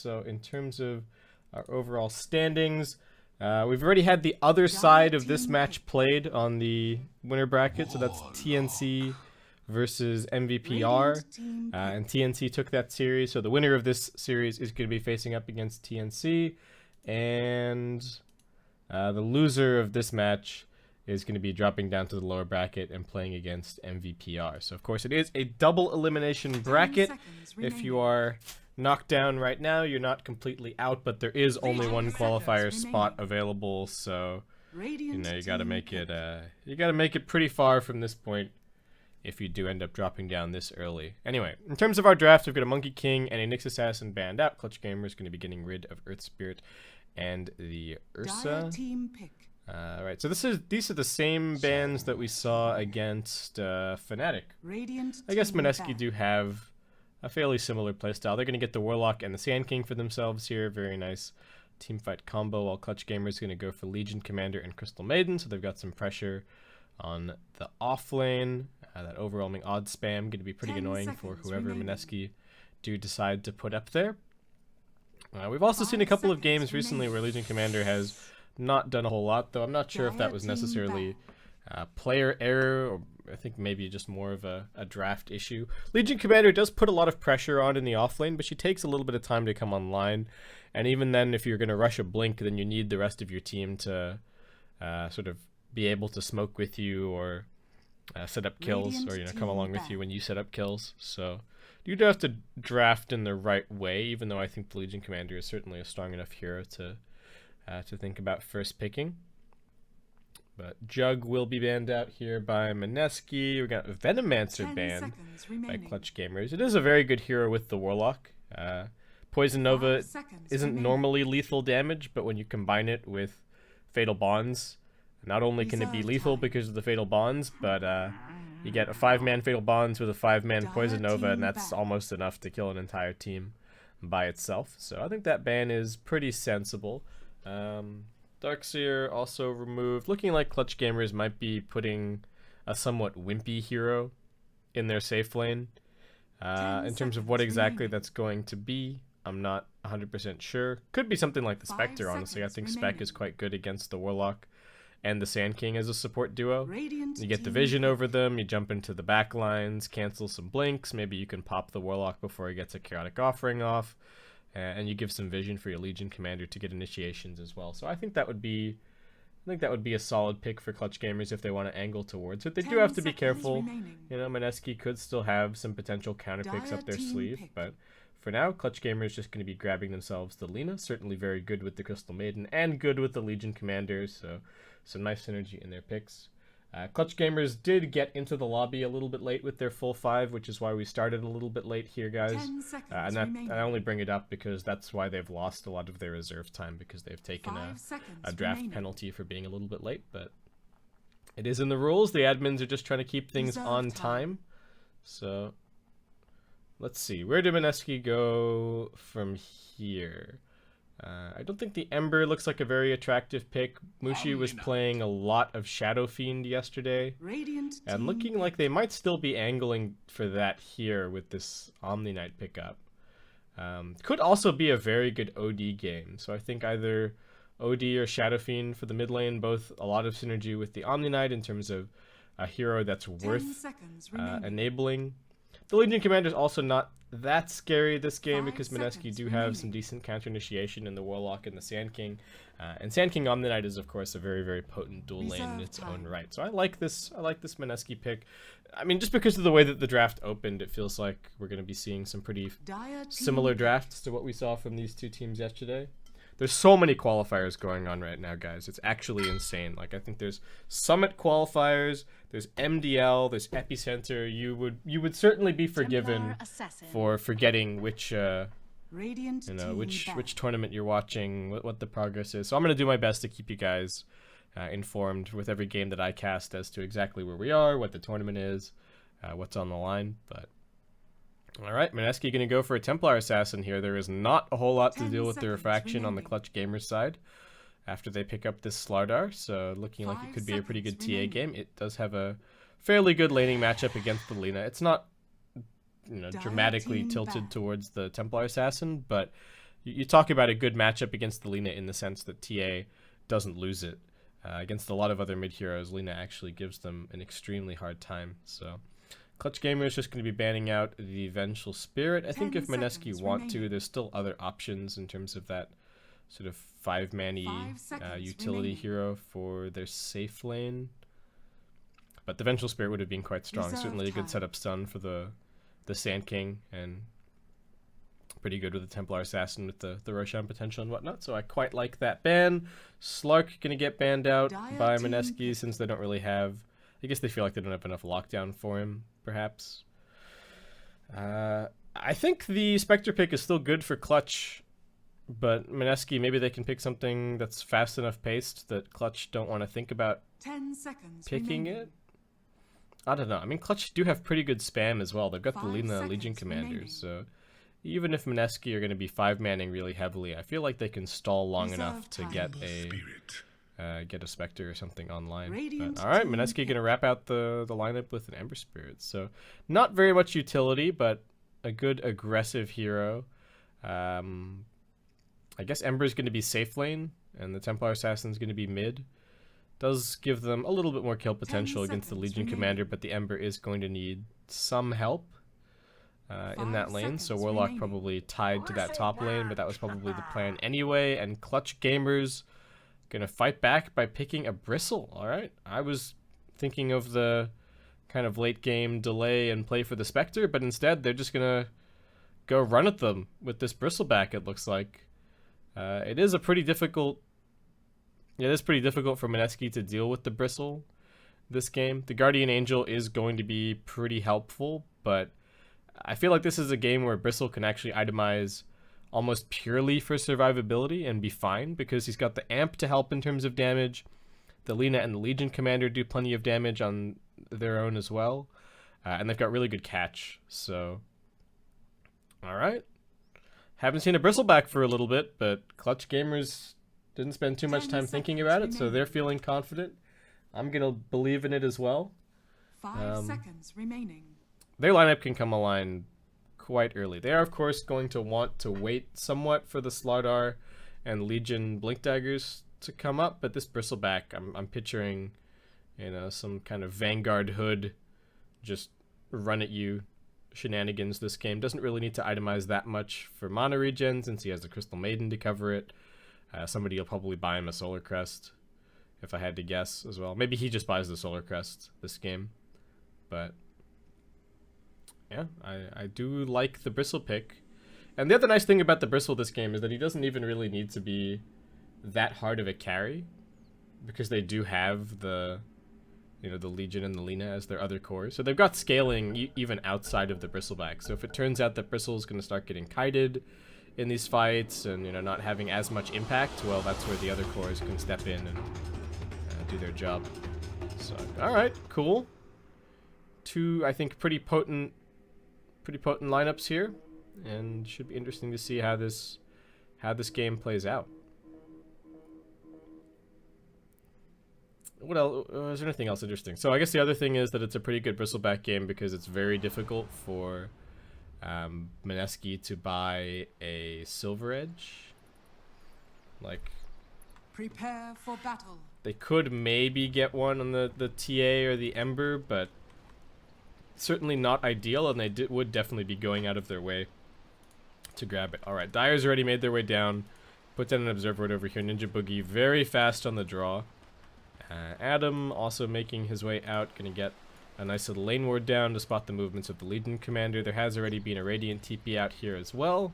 So in terms of our overall standings, we've already had the other side of this match played on the winner bracket. So that's TNC versus MVPR. And TNC took that series. So the winner of this series is going to be facing up against TNC. And the loser of this match is going to be dropping down to the lower bracket and playing against MVPR. So, of course, it is a double elimination bracket. If you are knocked down right now, you're not completely out, but there is only one qualifier spot available. So, you know, you got to make it pretty far from this point if you do end up dropping down this early. Anyway, in terms of our draft, we've got a Monkey King and a Nyx Assassin banned out. Clutch Gamer is going to be getting rid of Earth Spirit and the Ursa. Right, so these are the same bans that we saw against Fnatic. I guess Mineski do have a fairly similar playstyle. They're going to get the Warlock and the Sand King for themselves here. Very nice teamfight combo, while Clutch Gamer is going to go for Legion Commander and Crystal Maiden, so they've got some pressure on the off lane. That overwhelming odd spam going to be pretty annoying for whoever Mineski do decide to put up there. We've also seen a couple of games recently where Legion Commander has not done a whole lot, though I'm not sure if that was necessarily player error, or I think maybe just more of a draft issue. Legion Commander does put a lot of pressure on in the offlane, but she takes a little bit of time to come online, and even then, if you're going to rush a blink, then you need the rest of your team to sort of be able to smoke with you or set up kills, or come along with you when you set up kills. So you do have to draft in the right way, even though I think the Legion Commander is certainly a strong enough hero to think about first picking. But Jug will be banned out here by Mineski. We got Venomancer banned by Clutch Gamers. It is a very good hero with the Warlock. Poison Nova isn't normally lethal damage, but when you combine it with Fatal Bonds, not only can it be lethal because of the Fatal Bonds, but you get a 5-man Fatal Bonds with a 5-man Poison Nova, and that's almost enough to kill an entire team by itself. So I think that ban is pretty sensible. Darkseer also removed. Looking like Clutch Gamers might be putting a somewhat wimpy hero in their safe lane. In terms of what exactly that's going to be, I'm not 100% sure. Could be something like the Spectre, honestly. I think Spec is quite good against the Warlock and the Sand King as a support duo. You get the vision over them, you jump into the back lines, cancel some blinks, maybe you can pop the Warlock before he gets a Chaotic Offering off, and you give some vision for your Legion Commander to get initiations as well. So I think that would be a solid pick for Clutch Gamers if they want to angle towards it. They do have to be careful. Mineski could still have some potential counter picks up their sleeve, but for now, Clutch Gamer is just going to be grabbing themselves the Lina. Certainly very good with the Crystal Maiden and good with the Legion Commanders, so some nice synergy in their picks. Clutch Gamers did get into the lobby a little bit late with their full 5, which is why we started a little bit late here, guys. And I only bring it up because that's why they've lost a lot of their reserve time, because they've taken a draft penalty for being a little bit late. But it is in the rules. The admins are just trying to keep things on time. So let's see. Where did Mineski go from here? I don't think the Ember looks like a very attractive pick. Mushi was playing a lot of Shadow Fiend yesterday, and looking like they might still be angling for that here with this Omni Knight pickup. Could also be a very good OD game, so I think either OD or Shadow Fiend for the mid lane, both a lot of synergy with the Omni Knight in terms of a hero that's worth enabling. The Legion Commander is also not that scary this game because Mineski do have some decent counter initiation in the Warlock and the Sand King. And Sand King Omni Knight is, of course, a very, very potent dual lane in its own right. So I like this Mineski pick. I mean, just because of the way that the draft opened, it feels like we're going to be seeing some pretty similar drafts to what we saw from these two teams yesterday. There's so many qualifiers going on right now, guys. It's actually insane. Like, I think there's Summit qualifiers, there's MDL, there's Epicenter. You would certainly be forgiven for forgetting which which tournament you're watching, what the progress is. So I'm gonna do my best to keep you guys informed with every game that I cast as to exactly where we are, what the tournament is, what's on the line. But all right, Mineski going to go for a Templar Assassin here. There is not a whole lot to deal with the refraction on the Clutch Gamers side after they pick up this Slardar, so looking like it could be a pretty good TA game. It does have a fairly good laning matchup against the Lina. It's not dramatically tilted towards the Templar Assassin, but you talk about a good matchup against the Lina in the sense that TA doesn't lose it. Against a lot of other mid heroes, Lina actually gives them an extremely hard time. So Clutch Gamer is just going to be banning out the Vengeful Spirit. I think if Mineski want to, there's still other options in terms of that sort of 5-man-y utility hero for their safe lane. But the Vengeful Spirit would have been quite strong. Certainly a good setup stun for the Sand King, and pretty good with the Templar Assassin with the Roshan potential and whatnot. So I quite like that ban. Slark going to get banned out by Mineski since they don't really have... I guess they feel like they don't have enough lockdown for him, perhaps. I think the Spectre pick is still good for Clutch, but Mineski, maybe they can pick something that's fast enough paced that Clutch don't want to think about 10 seconds picking it. I don't know. I mean, Clutch do have pretty good spam as well. They've got the Lina Legion Commanders, so even if Mineski are going to be 5-manning really heavily, I feel like they can stall long enough to get a Spectre or something online. But, all right, Mineski going to wrap out the lineup with an Ember Spirit. So not very much utility, but a good aggressive hero. I guess Ember's going to be safe lane, and the Templar Assassin's going to be mid. Does give them a little bit more kill potential against the Legion Commander, but the Ember is going to need some help in that lane. So Warlock probably tied to that top lane, but that was probably the plan anyway. And Clutch Gamers going to fight back by picking a Bristle. All right, I was thinking of the kind of late game delay and play for the Spectre, but instead they're just going to go run at them with this Bristleback, it looks like. It is pretty difficult for Mineski to deal with the Bristle this game. The Guardian Angel is going to be pretty helpful, but I feel like this is a game where Bristle can actually itemize almost purely for survivability and be fine, because he's got the Amp to help in terms of damage. The Lina and the Legion Commander do plenty of damage on their own as well, and they've got really good catch. So, all right. Haven't seen a Bristleback for a little bit, but Clutch Gamers didn't spend too much time thinking about it, so they're feeling confident. I'm going to believe in it as well. 5 seconds remaining. Their lineup can come aligned quite early. They are, of course, going to want to wait somewhat for the Slardar and Legion Blink Daggers to come up, but this Bristleback, I'm picturing, some kind of Vanguard hood, just run at you shenanigans this game. Doesn't really need to itemize that much for mana regen since he has the Crystal Maiden to cover it. Somebody will probably buy him a Solar Crest, if I had to guess as well. Maybe he just buys the Solar Crest this game. But yeah, I do like the Bristle pick. And the other nice thing about the Bristle this game is that he doesn't even really need to be that hard of a carry, because they do have the Legion and the Lina as their other cores. So they've got scaling even outside of the Bristleback. So if it turns out that Bristle's going to start getting kited in these fights and, not having as much impact, well, that's where the other cores can step in and do their job. So, all right, cool. Two, I think, pretty potent lineups here, and should be interesting to see how this game plays out. What else? Is there anything else interesting? So I guess the other thing is that it's a pretty good Bristleback game because it's very difficult for Mineski to buy a Silver Edge. Like, prepare for battle. They could maybe get one on the TA or the Ember, but certainly not ideal, and they would definitely be going out of their way to grab it. All right, Dyer's already made their way down. Put down an Observer right over here. Ninja Boogie very fast on the draw. Adam also making his way out, gonna get a nice little lane ward down to spot the movements of the Legion Commander. There has already been a Radiant TP out here as well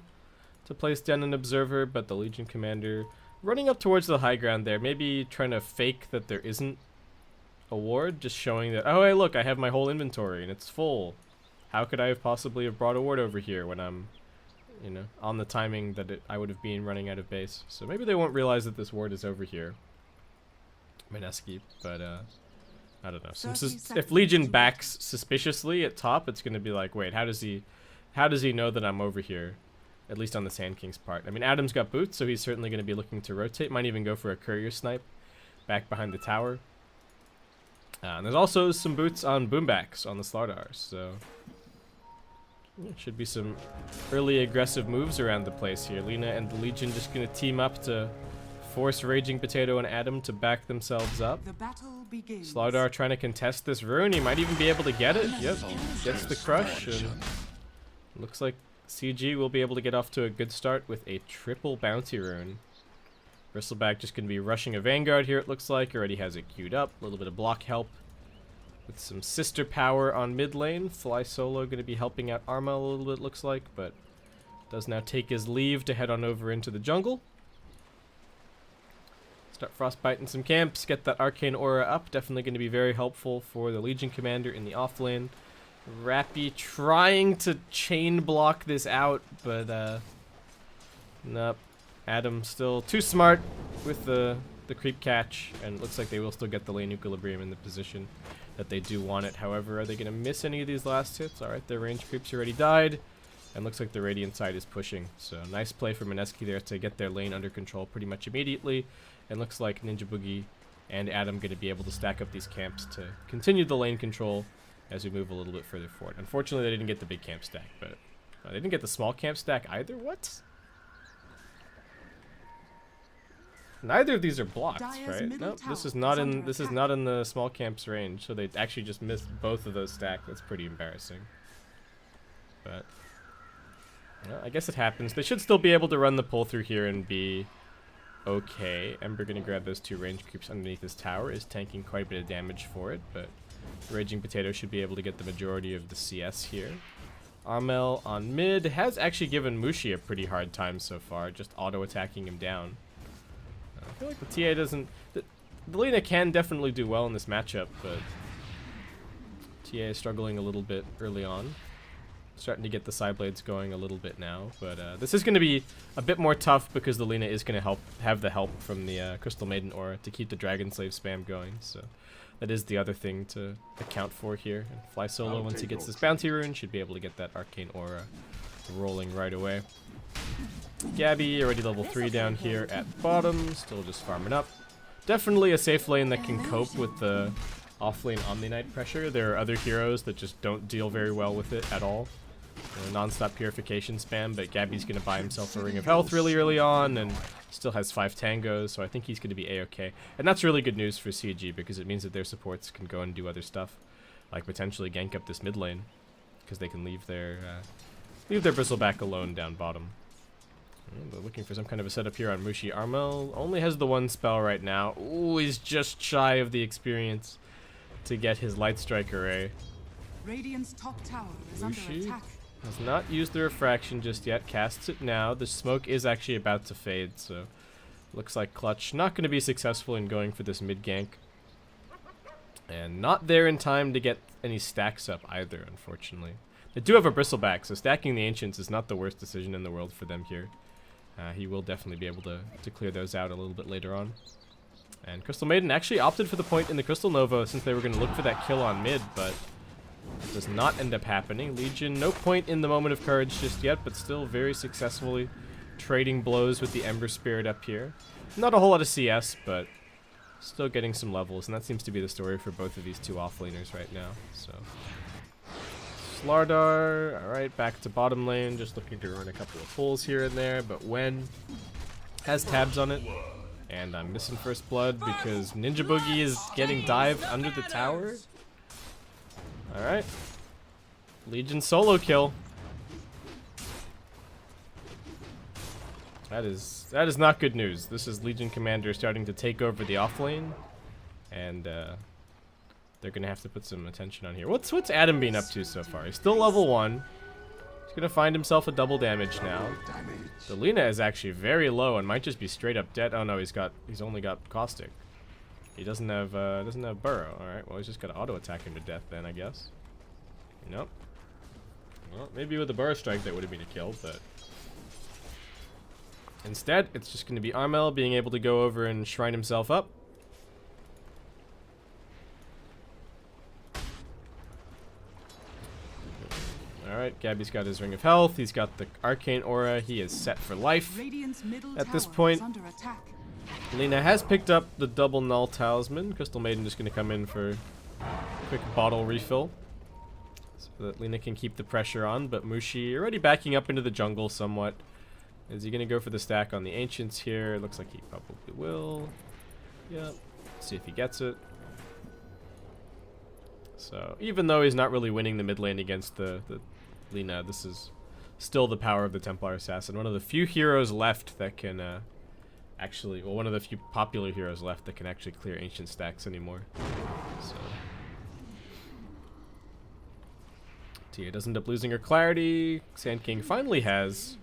to place down an Observer, but the Legion Commander running up towards the high ground there, maybe trying to fake that there isn't a ward, just showing that, oh hey look, I have my whole inventory and it's full. How could I have possibly have brought a ward over here when I'm, on the timing that I would have been running out of base. So maybe they won't realize that this ward is over here, Mineski, but I don't know. If Legion backs suspiciously at top, it's going to be like, wait, how does he know that I'm over here? At least on the Sand King's part. I mean, Adam's got boots, so he's certainly going to be looking to rotate. Might even go for a courier snipe back behind the tower. And there's also some boots on Boombacks on the Slardar, so Should be some early aggressive moves around the place here. Lina and the Legion just gonna team up to force Raging Potato and Adam to back themselves up. The battle begins. Slardar trying to contest this rune. He might even be able to get it. Yep, gets the crush. And looks like CG will be able to get off to a good start with a triple bounty rune. Bristleback just going to be rushing a Vanguard here, it looks like. Already has it queued up. A little bit of block help with some sister power on mid lane. Fly Solo going to be helping out Arma a little bit, looks like, but does now take his leave to head on over into the jungle. Start frostbiting some camps, get that Arcane Aura up. Definitely going to be very helpful for the Legion Commander in the off lane. Rappy trying to chain block this out, but nope. Adam still too smart with the creep catch, and it looks like they will still get the lane equilibrium in the position that they do want it. However, are they going to miss any of these last hits? Alright, their range creeps already died, and looks like the Radiant side is pushing. So nice play for Mineski there to get their lane under control pretty much immediately. And looks like Ninja Boogie and Adam going to be able to stack up these camps to continue the lane control as we move a little bit further forward. Unfortunately, they didn't get the big camp stack, but they didn't get the small camp stack either. What? Neither of these are blocks, right? Nope, this is not in the small camp's range, so they actually just missed both of those stacks. That's pretty embarrassing. But well, I guess it happens. They should still be able to run the pull through here and be okay. Ember gonna grab those two range creeps underneath his tower, is tanking quite a bit of damage for it, but Raging Potato should be able to get the majority of the CS here. Armel on mid has actually given Mushi a pretty hard time so far, just auto-attacking him down. I feel like the TA doesn't... The Lina can definitely do well in this matchup, but TA is struggling a little bit early on. Starting to get the side blades going a little bit now, but this is going to be a bit more tough because the Lina is going to have the help from the Crystal Maiden Aura to keep the Dragon Slave spam going, so that is the other thing to account for here. And Fly Solo, once he gets this bounty rune, should be able to get that Arcane Aura rolling right away. Gabby, already level 3 down here at bottom, still just farming up. Definitely a safe lane that can cope with the off-lane Omni-Knight pressure. There are other heroes that just don't deal very well with it at all. Non-stop purification spam, but Gabby's going to buy himself a Ring of Health really early on and still has 5 tangos, so I think he's going to be a-okay. And that's really good news for CG because it means that their supports can go and do other stuff, like potentially gank up this mid lane, because they can leave their Bristleback alone down bottom. They're looking for some kind of a setup here on Mushi. Armel only has the one spell right now. Ooh, he's just shy of the experience to get his Light Strike Array. Radiant's top tower is under attack. Has not used the refraction just yet. Casts it now. The smoke is actually about to fade, so looks like Clutch not going to be successful in going for this mid gank. And not there in time to get any stacks up either, unfortunately. They do have a Bristleback, so stacking the Ancients is not the worst decision in the world for them here. He will definitely be able to clear those out a little bit later on. And Crystal Maiden actually opted for the point in the Crystal Nova since they were going to look for that kill on mid, but it does not end up happening. Legion, no point in the moment of courage just yet, but still very successfully trading blows with the Ember Spirit up here. Not a whole lot of CS, but still getting some levels, and that seems to be the story for both of these two offlaners right now. So Slardar, alright, back to bottom lane, just looking to run a couple of pulls here and there, but Wen has tabs on it. And I'm missing first blood because Ninja Boogie is getting dived under the tower. Alright. Legion solo kill. That is not good news. This is Legion Commander starting to take over the offlane. And they're gonna have to put some attention on here. What's Adam been up to so far? He's still level 1. He's gonna find himself a double damage now. The Lina is actually very low and might just be straight up dead. Oh no, he's only got Caustic. He doesn't have Burrow. All right, well he's just gonna auto attack him to death then, I guess. Nope. Well, maybe with the Burrow Strike that would have been a kill, but instead it's just gonna be Armel being able to go over and shrine himself up. Alright, Gabby's got his Ring of Health, he's got the Arcane Aura, he is set for life at this point. Lina has picked up the double Null Talisman. Crystal Maiden just going to come in for a quick bottle refill. so that Lina can keep the pressure on, but Mushi already backing up into the jungle somewhat. Is he going to go for the stack on the Ancients here? Looks like he probably will. Yep. Let's see if he gets it. So, even though he's not really winning the mid lane against the Lina, this is still the power of the Templar Assassin. One of the few heroes left that can actually, well, one of the few popular heroes left that can actually clear Ancient stacks anymore. So, Tia doesn't end up losing her clarity. Sand King finally has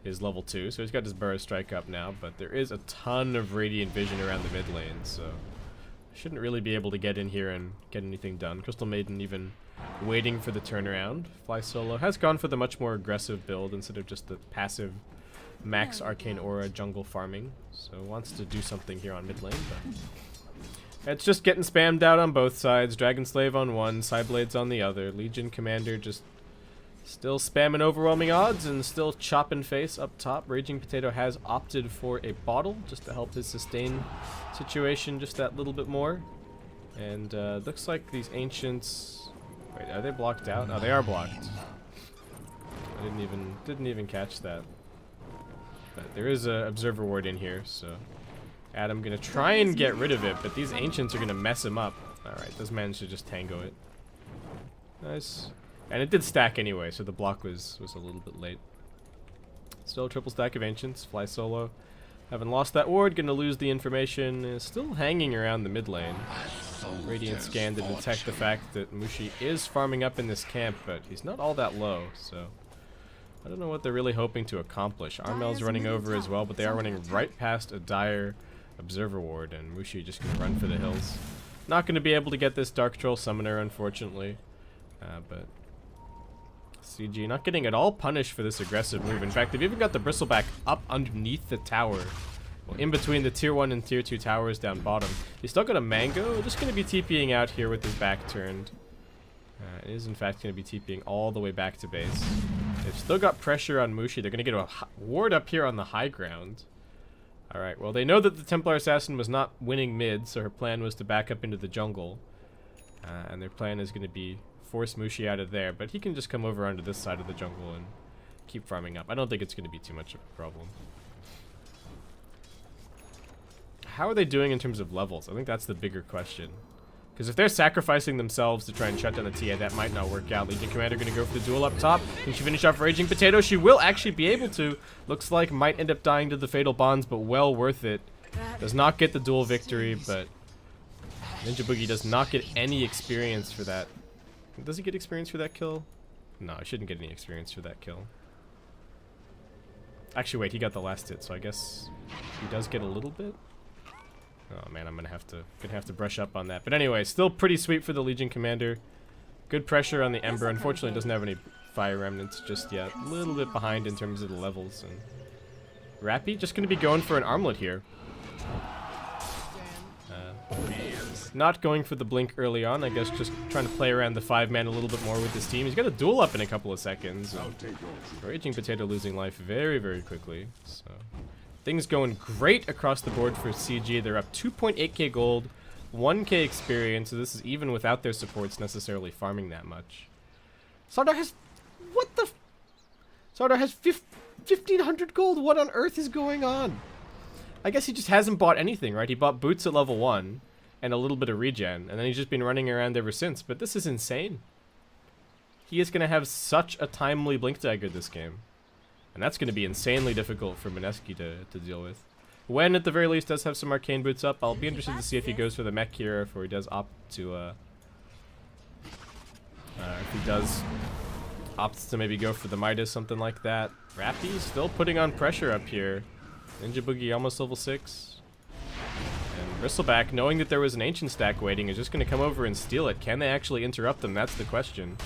his level 2, so he's got his Burrow Strike up now, but there is a ton of Radiant Vision around the mid lane, so shouldn't really be able to get in here and get anything done. Crystal Maiden even waiting for the turnaround. Fly Solo has gone for the much more aggressive build instead of just the passive max Arcane Aura jungle farming, so wants to do something here on mid lane, but it's just getting spammed out on both sides. Dragon Slave on one, Psyblades on the other. Legion Commander just still spamming overwhelming odds and still chopping face up top. Raging Potato has opted for a bottle just to help his sustain situation just that little bit more. And looks like these Ancients... Wait, are they blocked out? Oh, they are blocked. I didn't even catch that. But there is a Observer Ward in here, so Adam gonna try and get rid of it, but these Ancients are gonna mess him up. Alright, does manage to just tango it. Nice. And it did stack anyway, so the block was a little bit late. Still a triple stack of Ancients. Fly Solo. Haven't lost that ward, gonna lose the information. Is still hanging around the mid lane. Radiant scan to detect the fact that Mushi is farming up in this camp, but he's not all that low, so I don't know what they're really hoping to accomplish. Armel's running over as well, but they are running right past a dire Observer Ward, and Mushi just gonna run for the hills. Not gonna be able to get this Dark Troll Summoner, unfortunately, but CG not getting at all punished for this aggressive move. In fact, they've even got the Bristleback up underneath the tower. Well, in between the tier 1 and tier 2 towers down bottom. He's still got a Mango. Just going to be TPing out here with his back turned. It is in fact going to be TPing all the way back to base. They've still got pressure on Mushi. They're going to get a ward up here on the high ground. Alright, well they know that the Templar Assassin was not winning mid, so her plan was to back up into the jungle. And their plan is going to be force Mushi out of there, but he can just come over onto this side of the jungle and keep farming up. I don't think it's going to be too much of a problem. How are they doing in terms of levels? I think that's the bigger question. Because if they're sacrificing themselves to try and shut down the TA, that might not work out. Legion Commander going to go for the duel up top. Can she finish off Raging Potato? She will actually be able to. Looks like might end up dying to the Fatal Bonds, but well worth it. Does not get the duel victory, but Ninja Boogie does not get any experience for that. Does he get experience for that kill? No, he shouldn't get any experience for that kill. Actually, wait, he got the last hit, so I guess he does get a little bit. Oh man, I'm gonna have to brush up on that. But anyway, still pretty sweet for the Legion Commander. Good pressure on the Ember. Unfortunately, doesn't have any Fire Remnants just yet. A little bit behind in terms of the levels. And Rappy just gonna be going for an Armlet here. Not going for the blink early on. I guess just trying to play around the 5-man a little bit more with his team. He's got a duel up in a couple of seconds. Raging Potato losing life very, very quickly. So things going great across the board for CG. They're up 2.8k gold, 1k experience. So this is even without their supports necessarily farming that much. Sardar has... What the... Sardar has 1,500 gold. What on earth is going on? I guess he just hasn't bought anything, right? He bought boots at level 1 and a little bit of regen, and then he's just been running around ever since. But this is insane. He is going to have such a timely Blink Dagger this game. And that's going to be insanely difficult for Mineski to deal with. When, at the very least, does have some Arcane Boots up. I'll be interested to see if he goes for the mech here, or he does opt to, if he does opts to maybe go for the Midas, something like that. Rappy still putting on pressure up here. Ninja Boogie almost level 6. And Bristleback, knowing that there was an Ancient stack waiting, is just going to come over and steal it. Can they actually interrupt them? That's the question.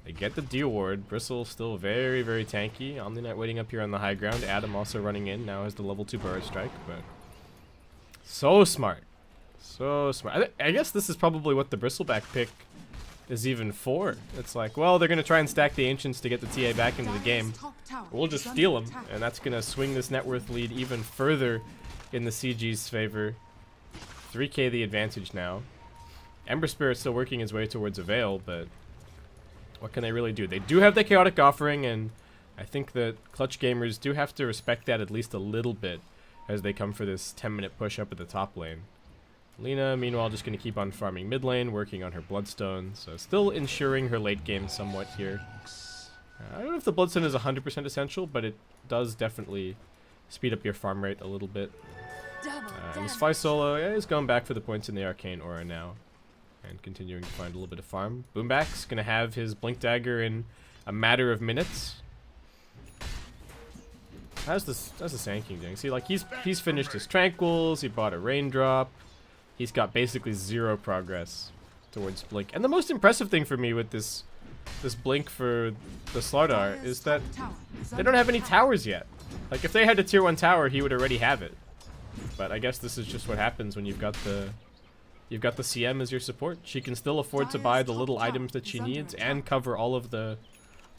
They get the D ward. Bristle still very, very tanky. Omni-Knight waiting up here on the high ground. Adam also running in. Now has the level 2 Burrow Strike, but so smart. So smart. I guess this is probably what the Bristleback pick is even for. It's like, well, they're going to try and stack the Ancients to get the TA back into the game. We'll just steal them, and that's going to swing this net worth lead even further in the CG's favor. 3k the advantage now. Ember Spirit still working his way towards a Veil, but what can they really do? They do have the chaotic offering, and I think that Clutch gamers do have to respect that at least a little bit as they come for this 10-minute push up at the top lane. Lina, meanwhile, just going to keep on farming mid lane, working on her Bloodstone, so still ensuring her late game somewhat here. I don't know if the Bloodstone is 100% essential, but it does definitely speed up your farm rate a little bit. And this Fi Solo is going back for the points in the Arcane Aura now, and continuing to find a little bit of farm. Boomback's going to have his Blink Dagger in a matter of minutes. How's the Sand King doing? See, like, he's finished his Tranquils, he bought a Raindrop. He's got basically 0 progress towards Blink. And the most impressive thing for me with this Blink for the Slardar is that they don't have any towers yet. Like, if they had a tier 1 tower, he would already have it. But I guess this is just what happens when you've got the CM as your support. She can still afford to buy the little items that she needs and cover all the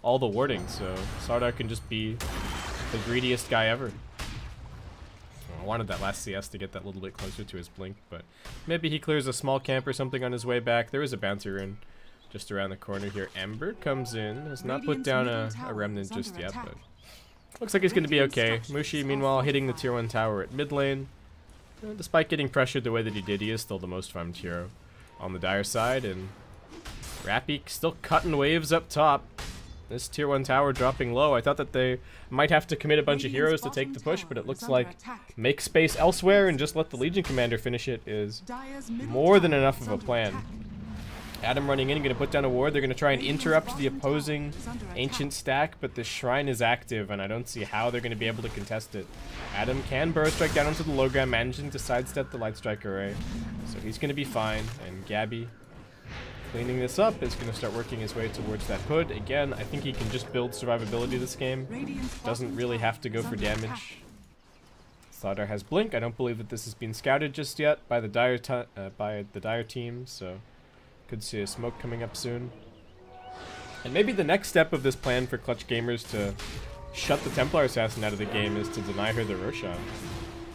warding. So Slardar can just be the greediest guy ever. I wanted that last CS to get that little bit closer to his Blink, but maybe he clears a small camp or something on his way back. There is a bounty rune just around the corner here. Ember comes in, has not put down a remnant just yet, but looks like he's going to be okay. Mushi, meanwhile, hitting the tier 1 tower at mid lane. Despite getting pressured the way that he did, he is still the most farmed hero on the Dire side, and Rappy still cutting waves up top. This tier 1 tower dropping low. I thought that they might have to commit a bunch of heroes to take the push, but it looks like make space elsewhere and just let the Legion Commander finish it is more than enough of a plan. Adam running in, going to put down a ward. They're going to try and interrupt the opposing Ancient stack, but the Shrine is active, and I don't see how they're going to be able to contest it. Adam can Burrow Strike down onto the low ground, managing to sidestep the Light Strike array, so he's going to be fine. And Gabby, cleaning this up, is going to start working his way towards that hood. Again, I think he can just build survivability this game. Doesn't really have to go for damage. Slardar has Blink. I don't believe that this has been scouted just yet by the Dire team, so could see a smoke coming up soon. And maybe the next step of this plan for Clutch gamers to shut the Templar Assassin out of the game is to deny her the Roshan,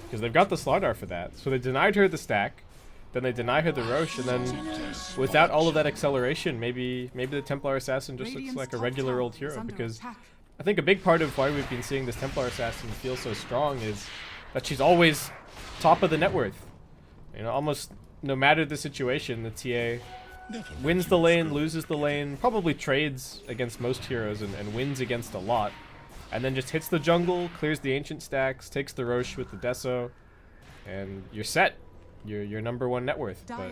because they've got the Slardar for that. So they denied her the stack, then they deny her the Rosh, and then without all of that acceleration, maybe the Templar Assassin just looks like a regular old hero. Because I think a big part of why we've been seeing this Templar Assassin feel so strong is that she's always top of the net worth. You know, almost no matter the situation, the TA wins the lane, loses the lane, probably trades against most heroes and wins against a lot, and then just hits the jungle, clears the Ancient stacks, takes the Rosh with the Deso, and you're set. You're number 1 net worth. But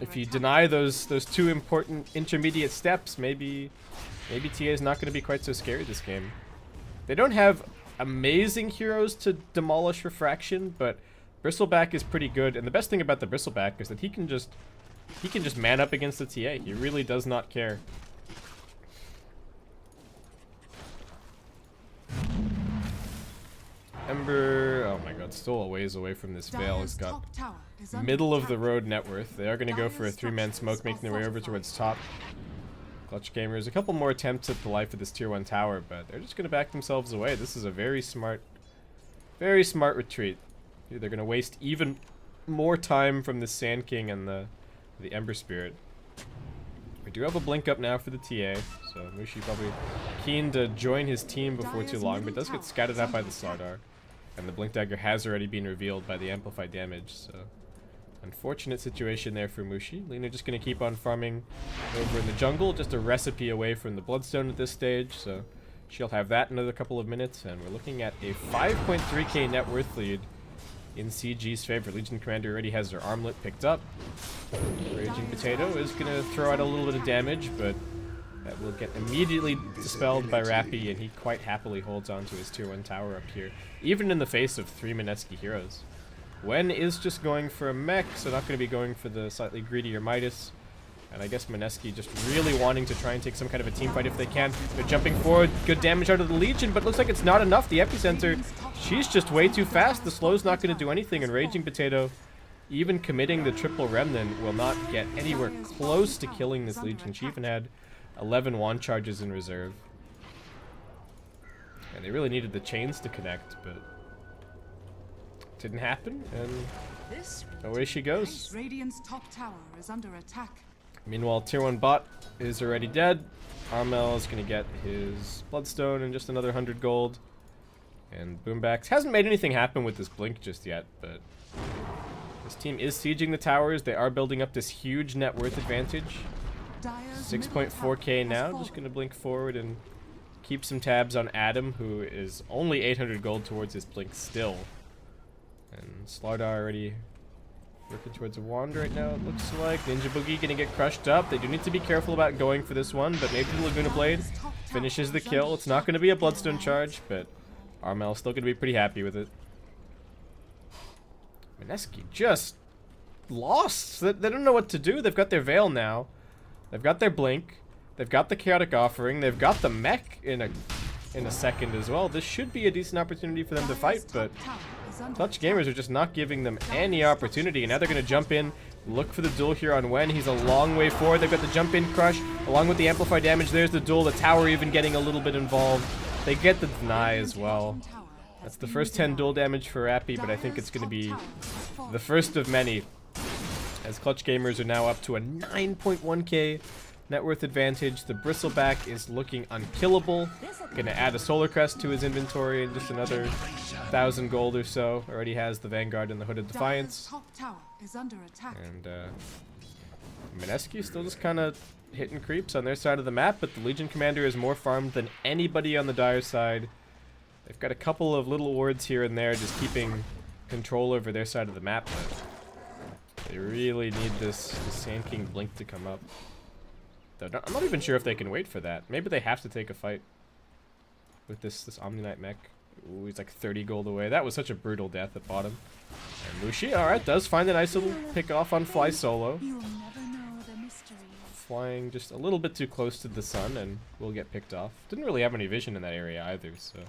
if you deny those 2 important intermediate steps, maybe TA is not going to be quite so scary this game. They don't have amazing heroes to demolish Refraction, but Bristleback is pretty good, and the best thing about the Bristleback is that he can just man up against the TA. He really does not care. Ember, oh my god, still a ways away from this Veil. He's got middle of the road net worth. They are going to go for a 3-man smoke, making their way over towards top. Clutch gamers, a couple more attempts at the life of this tier 1 tower, but they're just going to back themselves away. This is a very smart retreat. They're going to waste even more time from the Sand King and the Ember Spirit. We do have a Blink up now for the TA, so Mushi probably keen to join his team before too long, but does get scattered out by the Slardar. And the Blink Dagger has already been revealed by the amplified damage, so unfortunate situation there for Mushi. Lina just going to keep on farming over in the jungle, just a recipe away from the Bloodstone at this stage, so she'll have that in another couple of minutes, and we're looking at a 5.3k net worth lead in CG's favor. Legion Commander already has her armlet picked up. Raging Potato is going to throw out a little bit of damage, but that will get immediately dispelled by Rappy, and he quite happily holds on to his tier 1 tower up here, even in the face of 3 Mineski heroes. Wen is just going for a mech, so not going to be going for the slightly greedier Midas. And I guess Mineski just really wanting to try and take some kind of a team fight if they can. They're jumping forward, good damage out of the Legion, but looks like it's not enough. The Epicenter, she's just way too fast. The slow's not going to do anything, and Raging Potato, even committing the triple Remnant, will not get anywhere close to killing this Legion. She even had 11 wand charges in reserve. And they really needed the chains to connect, but it didn't happen, and away she goes. Radiant's top tower is under attack. Meanwhile, tier 1 bot is already dead. Armel is going to get his Bloodstone and just another 100 gold. And Boombax hasn't made anything happen with this Blink just yet, but this team is sieging the towers. They are building up this huge net worth advantage. 6.4k now. Just going to blink forward and keep some tabs on Adam, who is only 800 gold towards his Blink still. And Slardar already working towards a wand right now, it looks like. Ninja Boogie gonna get crushed up. They do need to be careful about going for this one, but maybe the Laguna Blade finishes the kill. It's not gonna be a Bloodstone charge, but Armel's still gonna be pretty happy with it. Mineski just lost. They don't know what to do. They've got their Veil now. They've got their Blink. They've got the Chaotic Offering. They've got the mech in a second as well. This should be a decent opportunity for them to fight, but Twich gamers are just not giving them any opportunity. And now they're going to jump in, look for the duel here on Wen. He's a long way forward. They've got the jump in crush along with the amplify damage. There's the duel. The tower even getting a little bit involved. They get the deny as well. That's the first 10 duel damage for Happy, but I think it's going to be the first of many, as Twich gamers are now up to a 9.1k net worth advantage. The Bristleback is looking unkillable. Gonna add a Solar Crest to his inventory and just another 1,000 gold or so. Already has the Vanguard and the Hooded Defiance. And Mineski still just kind of hitting creeps on their side of the map, but the Legion Commander is more farmed than anybody on the Dire side. They've got a couple of little wards here and there just keeping control over their side of the map, but they really need this Sand King Blink to come up. I'm not even sure if they can wait for that. Maybe they have to take a fight with this Omni Knight mech. Ooh, he's like 30 gold away. That was such a brutal death at bottom. And Mushi, alright, does find a nice little pick off on Fly Solo. Flying just a little bit too close to the sun and will get picked off. Didn't really have any vision in that area either, so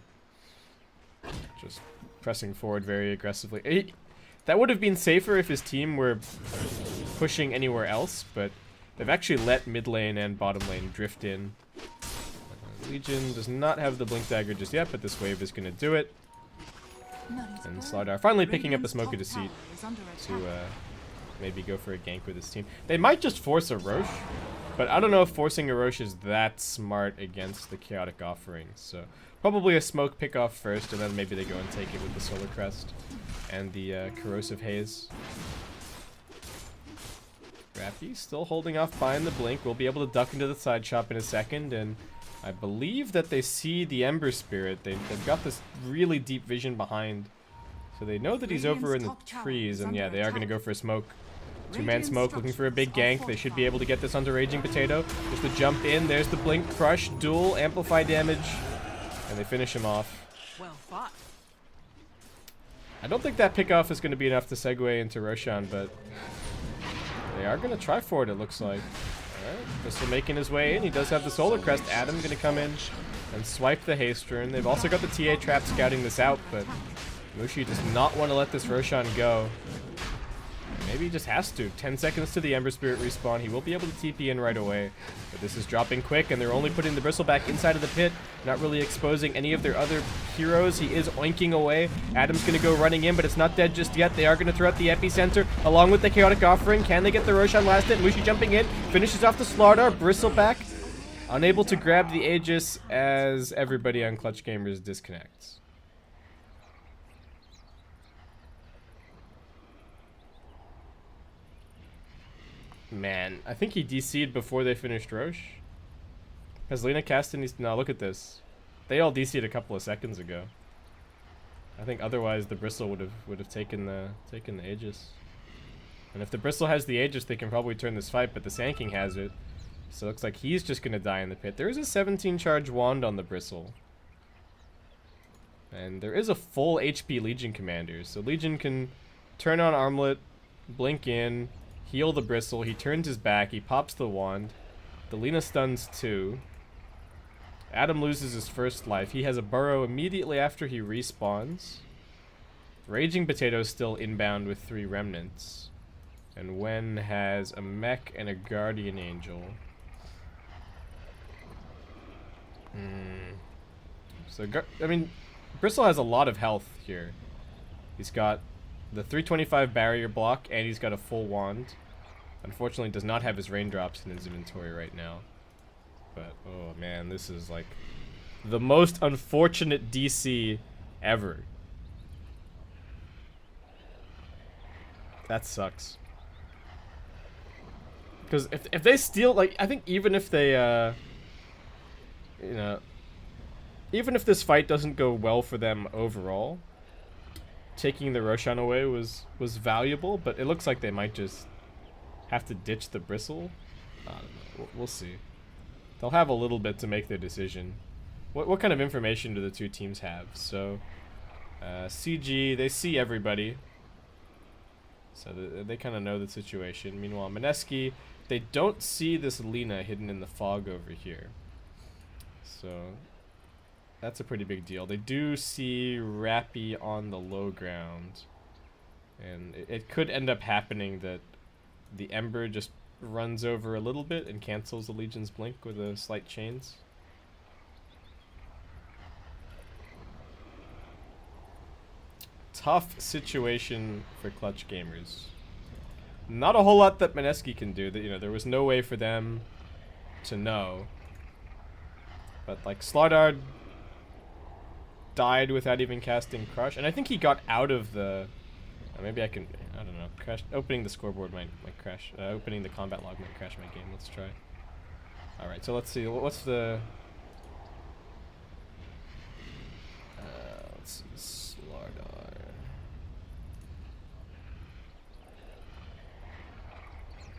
just pressing forward very aggressively. That would have been safer if his team were pushing anywhere else, but they've actually let mid lane and bottom lane drift in. Legion does not have the Blink Dagger just yet, but this wave is going to do it. And Slardar finally picking up a Smoke of Deceit to maybe go for a gank with his team. They might just force a Roche, but I don't know if forcing a Roche is that smart against the Chaotic Offering. So probably a Smoke pick off first, and then maybe they go and take it with the Solar Crest and the Corrosive Haze. Rappy still holding off behind the Blink. We'll be able to duck into the side shop in a second, and I believe that they see the Ember Spirit. They've got this really deep vision behind, so they know that he's over in the trees, and yeah, they are going to go for a smoke. Two-man smoke, looking for a big gank. They should be able to get this onto Raging Potato. Just to jump in, there's the Blink, crush, duel, amplify damage, and they finish him off. Well fought. I don't think that pickoff is going to be enough to segue into Roshan, but they are going to try for it, it looks like. Alright, Crystal making his way in. He does have the Solar Crest. Adam going to come in and swipe the haste rune. They've also got the TA trap scouting this out, but Mushi does not want to let this Roshan go. Maybe he just has to. 10 seconds to the Ember Spirit respawn. He will be able to TP in right away. But this is dropping quick, and they're only putting the Bristleback inside of the pit, not really exposing any of their other heroes. He is oinking away. Adam's going to go running in, but it's not dead just yet. They are going to throw out the Epicenter along with the Chaotic Offering. Can they get the Roshan last hit? Mushi jumping in, finishes off the Slardar. Bristleback unable to grab the Aegis as everybody on Twich Gamers disconnects. Man, I think he DC'd before they finished Roche. Has Lena cast any... No, look at this. They all DC'd a couple of seconds ago. I think otherwise the Bristle would have taken the Aegis. And if the Bristle has the Aegis, they can probably turn this fight, but the Sand King has it. So it looks like he's just gonna die in the pit. There is a 17 charge wand on the Bristle. And there is a full HP Legion commander. So Legion can turn on Armlet, blink in, heal the Bristle. He turns his back. He pops the wand. The Lena stuns too. Adam loses his first life. He has a burrow immediately after he respawns. Raging Potato is still inbound with 3 remnants. And Wen has a mech and a Guardian Angel. So, I mean, Bristle has a lot of health here. He's got the 325 barrier block, and he's got a full wand. Unfortunately, does not have his raindrops in his inventory right now. But, oh man, this is like the most unfortunate DC ever. That sucks. Because if they steal, like, I think even if they, you know, even if this fight doesn't go well for them overall, taking the Roshan away was valuable, but it looks like they might just have to ditch the Bristle. I don't know. We'll see. They'll have a little bit to make their decision. What kind of information do the two teams have? So, CG, they see everybody. So they kind of know the situation. Meanwhile, Mineski, they don't see this Lina hidden in the fog over here. So that's a pretty big deal. They do see Rappy on the low ground. And it could end up happening that the Ember just runs over a little bit and cancels the Legion's Blink with a slight chains. Tough situation for Clutch Gamers. Not a whole lot that Mineski can do. That, you know, there was no way for them to know. But like Slardard died without even casting Crush, and I think he got out of the. Maybe I can. I don't know. Crash. Opening the scoreboard might crash. Opening the combat log might crash my game. Let's try. All right. So let's see. What's the? Let's see. Slardar.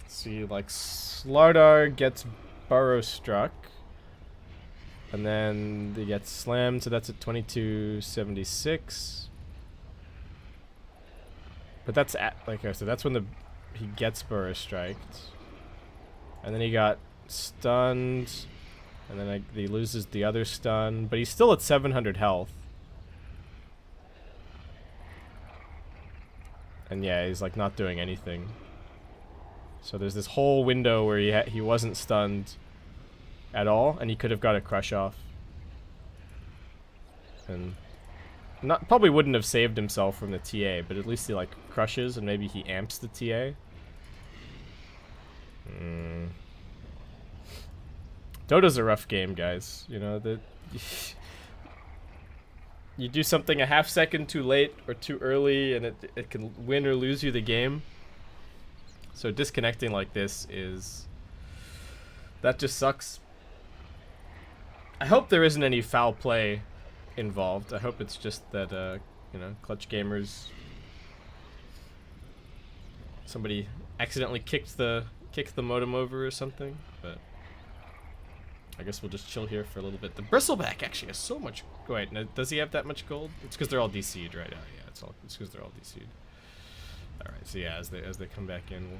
See, like Slardar gets burrow struck, and then they get slammed. So that's at 2276. But that's at, like I said, that's when he gets burrow striked, and then he got stunned, and then he loses the other stun, but he's still at 700 health. And yeah, he's like not doing anything. So there's this whole window where he wasn't stunned at all, and he could have got a crush off. And probably wouldn't have saved himself from the TA, but at least he like crushes and maybe he amps the TA. Dota's a rough game, guys. You know, that you do something a half second too late or too early and it can win or lose you the game. So disconnecting like this that just sucks. I hope there isn't any foul play involved. I hope it's just that you know, Clutch Gamers, somebody accidentally kicked the modem over or something, but I guess we'll just chill here for a little bit. The Bristleback actually has so much. Wait, now, does he have that much gold? It's because they're all DC'd, right? Oh, yeah, it's because they're all DC'd. All right, so yeah, as they come back in,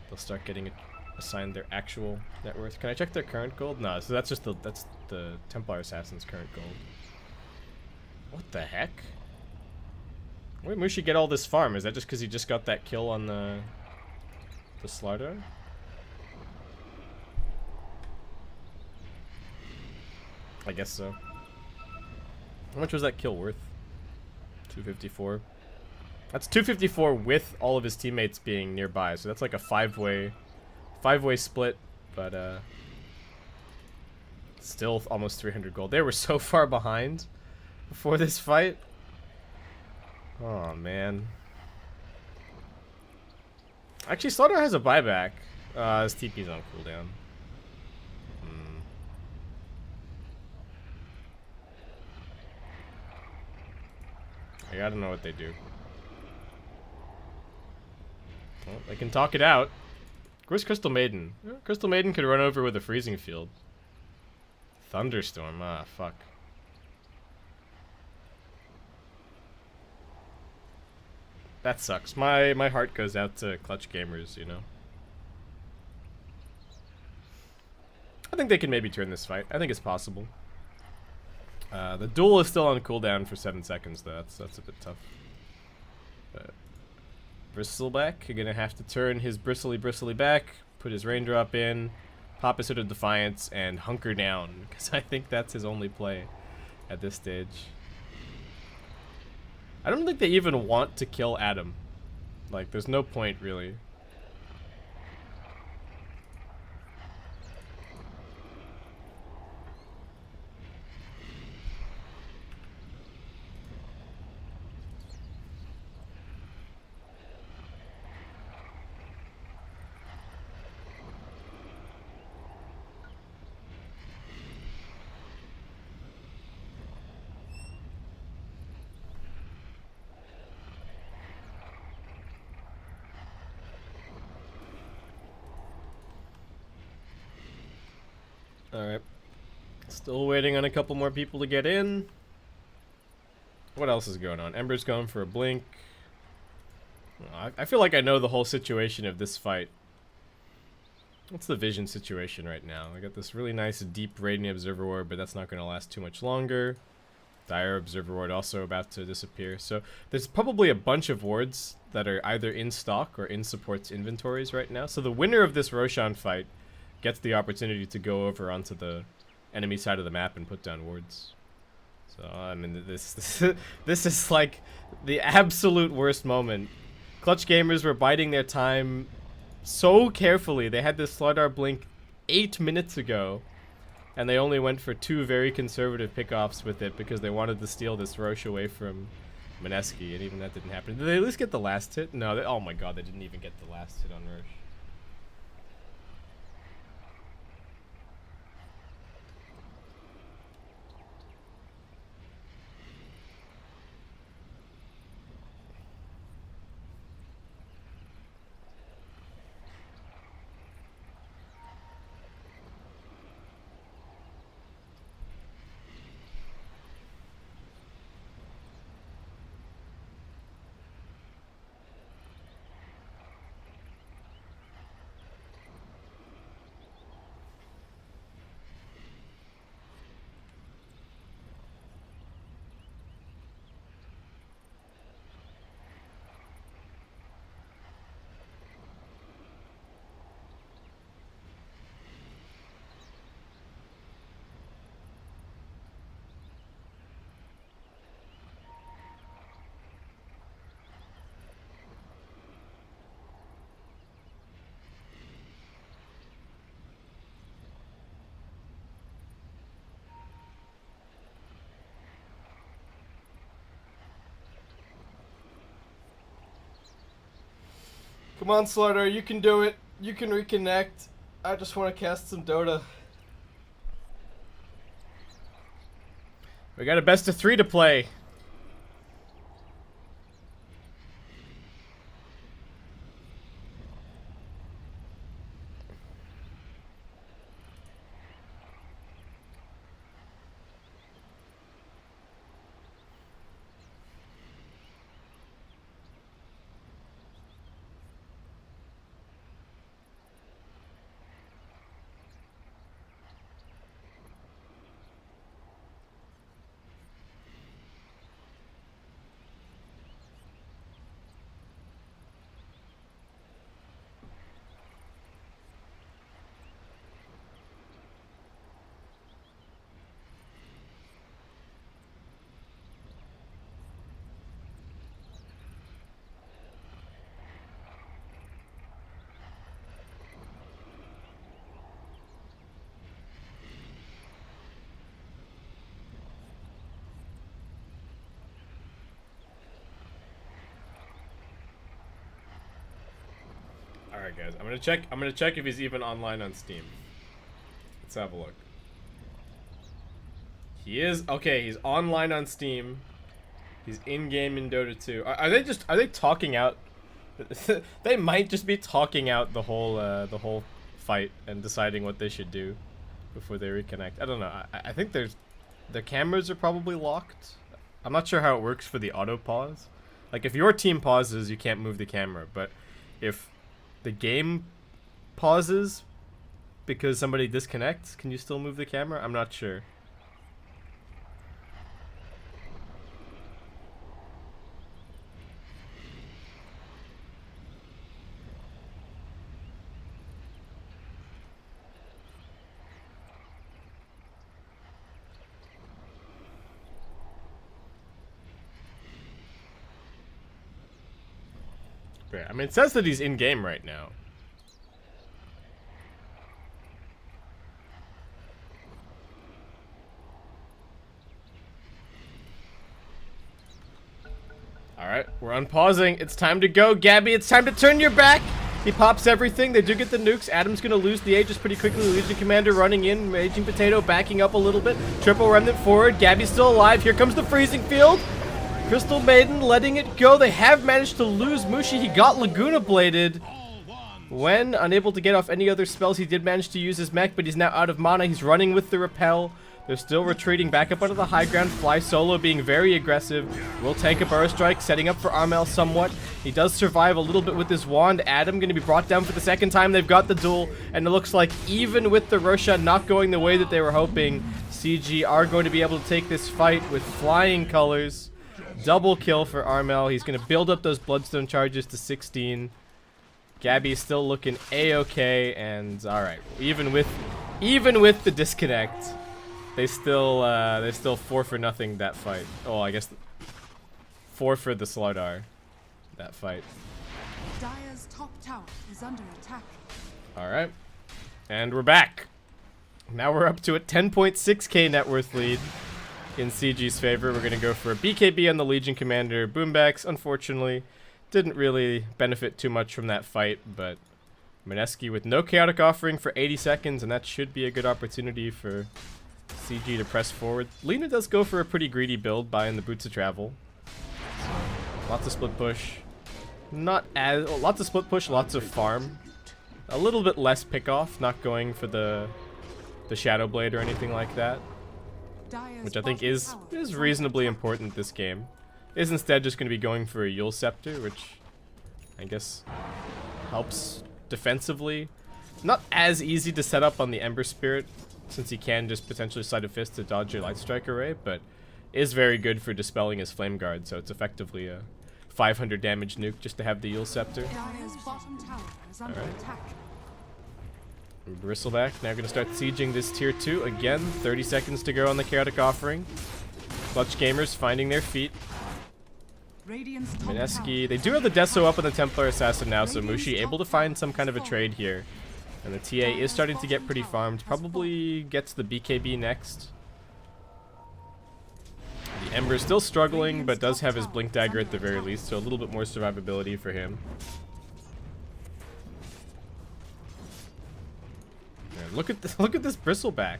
they'll start getting assigned their actual net worth. Can I check their current gold? No, so that's just the Templar Assassin's current gold. What the heck? Where did Mushi get all this farm? Is that just because he just got that kill on the Slardar? I guess so. How much was that kill worth? 254. That's 254 with all of his teammates being nearby, so that's like a five-way split, but still almost 300 gold. They were so far behind before this fight. Oh man. Actually, Slaughter has a buyback. His TP's on cooldown. I gotta know what they do. Well, they can talk it out. Where's Crystal Maiden? Crystal Maiden could run over with a freezing field. Thunderstorm, fuck. That sucks. My heart goes out to Clutch Gamers, you know. I think they can maybe turn this fight. I think it's possible. The duel is still on cooldown for 7 seconds, though. That's a bit tough. But Bristleback, you're gonna have to turn his bristly back, put his raindrop in, pop his Hood of Defiance, and hunker down, because I think that's his only play at this stage. I don't think they even want to kill Adam. Like, there's no point, really. Alright. Still waiting on a couple more people to get in. What else is going on? Ember's going for a blink. I feel like I know the whole situation of this fight. What's the vision situation right now? I got this really nice deep Radiant Observer Ward, but that's not going to last too much longer. Dire Observer Ward also about to disappear. So there's probably a bunch of wards that are either in stock or in support's inventories right now. So the winner of this Roshan fight gets the opportunity to go over onto the enemy side of the map and put down wards. So I mean, this is like the absolute worst moment. Clutch gamers were biding their time so carefully. They had this Slardar blink 8 minutes ago, and they only went for 2 very conservative pickoffs with it because they wanted to steal this Roche away from Mineski, and even that didn't happen. Did they at least get the last hit? No, oh my god, they didn't even get the last hit on Roche. Come on, Slardar, you can do it. You can reconnect. I just want to cast some Dota. We got a best of 3 to play. Alright guys, I'm gonna check if he's even online on Steam. Let's have a look. He is. Okay, he's online on Steam. He's in-game in Dota 2. Are they talking out? They might just be talking out the whole fight and deciding what they should do before they reconnect. I don't know. I think their cameras are probably locked. I'm not sure how it works for the auto pause. Like if your team pauses, you can't move the camera, but if the game pauses because somebody disconnects, can you still move the camera? I'm not sure. Yeah, I mean, it says that he's in-game right now. Alright, we're unpausing. It's time to go, Gabby. It's time to turn your back. He pops everything. They do get the nukes. Adam's going to lose the Aegis pretty quickly. Legion Commander running in. Raging Potato backing up a little bit. Triple Remnant forward. Gabby's still alive. Here comes the Freezing Field. Crystal Maiden letting it go. They have managed to lose Mushi. He got Laguna Bladed. When unable to get off any other spells, he did manage to use his mech, but he's now out of mana. He's running with the repel. They're still retreating back up onto the high ground. Fly Solo being very aggressive. Will tank a Burrow Strike, setting up for Armel somewhat. He does survive a little bit with his wand. Adam going to be brought down for the second time. They've got the duel, and it looks like even with the Roshan not going the way that they were hoping, CG are going to be able to take this fight with flying colors. Double kill for Armel. He's going to build up those Bloodstone charges to 16. Gabby's still looking a-okay, and alright, even with the disconnect, they still 4-for-0 that fight. Oh, I guess 4 for the Slardar, that fight. Dire's top tower is under attack. Alright, and we're back. Now we're up to a 10.6k net worth lead in CG's favor. We're going to go for a BKB on the Legion Commander. Boombacks, unfortunately, didn't really benefit too much from that fight, but Mineski with no Chaotic Offering for 80 seconds, and that should be a good opportunity for CG to press forward. Lina does go for a pretty greedy build, buying the Boots of Travel. So, lots of split push. Lots of split push, lots of farm. A little bit less pick off, not going for the Shadow Blade or anything like that, which I think is reasonably important this game. Is instead just going to be going for a Yule Scepter, which I guess helps defensively. Not as easy to set up on the Ember Spirit, since he can just potentially Sleight of Fist to dodge your Light Strike array, but is very good for dispelling his Flame Guard, so it's effectively a 500 damage nuke just to have the Yule Scepter. Alright. Bristleback now going to start sieging this tier 2 again. 30 seconds to go on the Chaotic Offering. Clutch Gamers finding their feet. Mineski, they do have the Deso up on the Templar Assassin now, so Mushi able to find some kind of a trade here. And the TA is starting to get pretty farmed. Probably gets the BKB next. The Ember is still struggling, but does have his Blink Dagger at the very least, so a little bit more survivability for him. Man, look at this Bristleback.